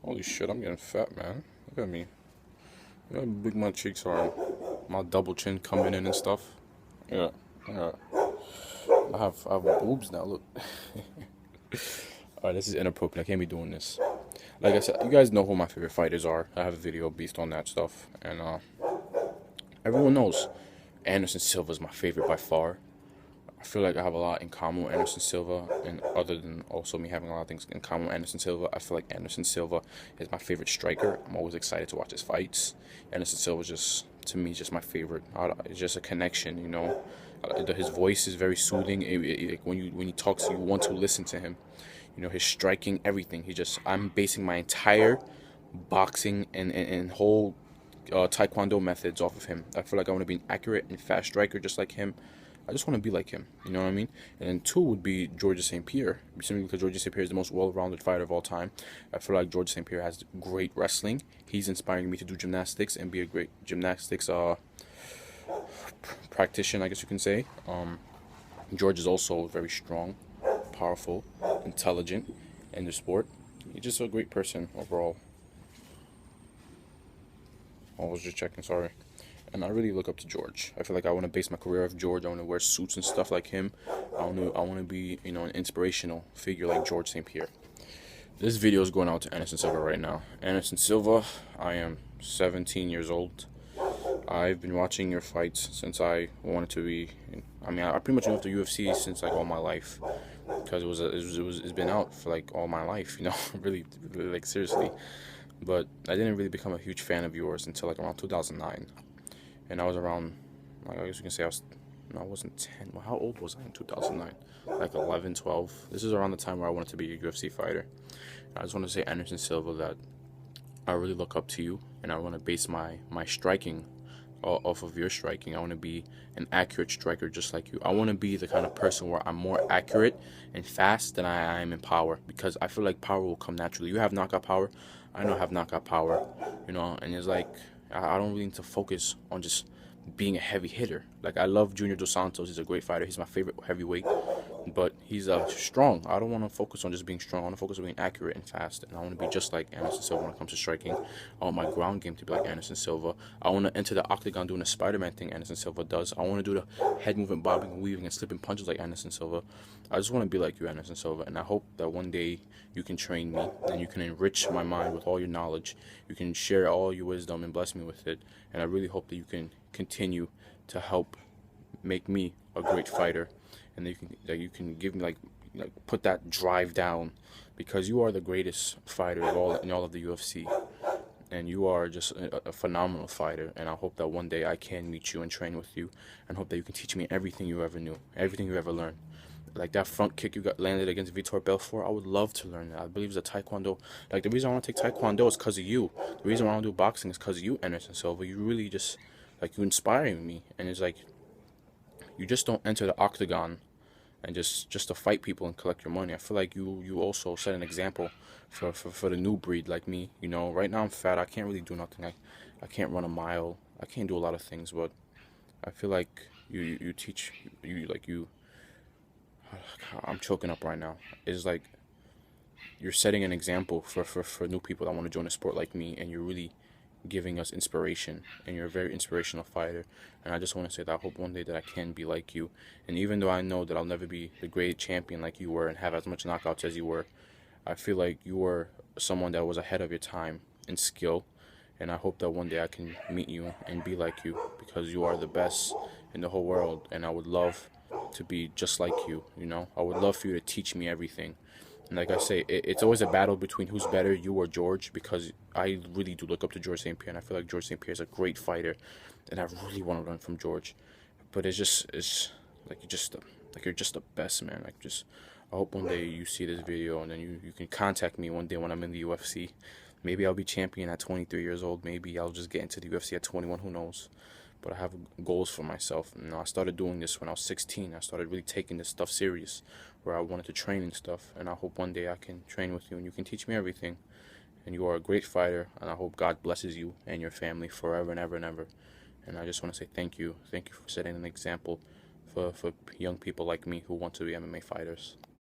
Holy shit, I'm getting fat, man. Look at me. Look how big my cheeks are. My double chin coming in and stuff. Yeah, yeah. I have boobs now, look. Alright, this is inappropriate. I can't be doing this. Like I said, you guys know who my favorite fighters are. I have a video based on that stuff. And everyone knows Anderson Silva is my favorite by far. I feel like I have a lot in common with Anderson Silva, and other than also me having a lot of things in common with Anderson Silva, I feel like Anderson Silva is my favorite striker. I'm always excited to watch his fights. Anderson Silva is just, to me, just my favorite. It's just a connection, you know. His voice is very soothing. Like when he talks, you want to listen to him. You know, his striking, everything. I'm basing my entire boxing and whole taekwondo methods off of him. I feel like I want to be an accurate and fast striker just like him. I just want to be like him, you know what I mean? And then two would be Georges St-Pierre, simply because Georges St-Pierre is the most well-rounded fighter of all time. I feel like Georges St-Pierre has great wrestling. He's inspiring me to do gymnastics and be a great gymnastics practitioner, I guess you can say. George is also very strong, powerful, intelligent in the sport. He's just a great person overall. I was just checking, sorry. And I really look up to George. I feel like I want to base my career off George. I want to wear suits and stuff like him. I want to be, you know, an inspirational figure like George St. Pierre. This video is going out to Anderson Silva right now. Anderson Silva, I am 17 years old. I've been watching your fights since I wanted to be. I mean, I pretty much went to UFC since like all my life, because it's been out for like all my life. You know, really, like seriously. But I didn't really become a huge fan of yours until like around 2009. And I was around, I guess you can say I wasn't 10. Well, how old was I in 2009? Like 11, 12. This is around the time where I wanted to be a UFC fighter. I just want to say, Anderson Silva, that I really look up to you, and I want to base my striking off of your striking. I want to be an accurate striker just like you. I want to be the kind of person where I'm more accurate and fast than I am in power, because I feel like power will come naturally. You have knockout power. I know I have knockout power, you know, and it's like, I don't really need to focus on just being a heavy hitter. Like, I love Junior Dos Santos. He's a great fighter. He's my favorite heavyweight. But he's strong. I don't want to focus on just being strong. I want to focus on being accurate and fast. And I want to be just like Anderson Silva when it comes to striking. I want my ground game to be like Anderson Silva. I want to enter the octagon doing the Spider-Man thing Anderson Silva does. I want to do the head movement, bobbing and weaving and slipping punches like Anderson Silva. I just want to be like you, Anderson Silva. And I hope that one day you can train me and you can enrich my mind with all your knowledge. You can share all your wisdom and bless me with it. And I really hope that you can continue to help make me a great fighter, and that you can give me like put that drive down, because you are the greatest fighter in all of the UFC, and you are just a phenomenal fighter. And I hope that one day I can meet you and train with you, and hope that you can teach me everything you ever knew, everything you ever learned. Like that front kick you got landed against Vitor Belfort, I would love to learn that. I believe it's a taekwondo. Like, the reason I want to take taekwondo is because of you. The reason I want to do boxing is because of you, Anderson Silva. You really just, like, you inspire me. And it's like, you just don't enter the octagon and just to fight people and collect your money. I feel like you also set an example for the new breed like me. You know, right now I'm fat. I can't really do nothing. I can't run a mile. I can't do a lot of things. But I feel like you teach, I'm choking up right now. It's like you're setting an example for new people that want to join a sport like me, and you're really giving us inspiration, and you're a very inspirational fighter. And I just want to say that I hope one day that I can be like you. And even though I know that I'll never be the great champion like you were and have as much knockouts as you were, I feel like you were someone that was ahead of your time in skill. And I hope that one day I can meet you and be like you, because you are the best in the whole world. And I would love to be just like you, you know? I would love for you to teach me everything. And like I say, it's always a battle between who's better, you or George, because I really do look up to George St. Pierre, and I feel like George St. Pierre is a great fighter, and I really want to learn from George. But it's like you're just the best, man. Like, just, I hope one day you see this video, and then you can contact me one day when I'm in the UFC. Maybe I'll be champion at 23 years old. Maybe I'll just get into the UFC at 21. Who knows? But I have goals for myself. You know, I started doing this when I was 16. I started really taking this stuff serious, where I wanted to train and stuff. And I hope one day I can train with you and you can teach me everything. And you are a great fighter, and I hope God blesses you and your family forever and ever and ever. And I just want to say thank you. Thank you for setting an example for young people like me who want to be MMA fighters.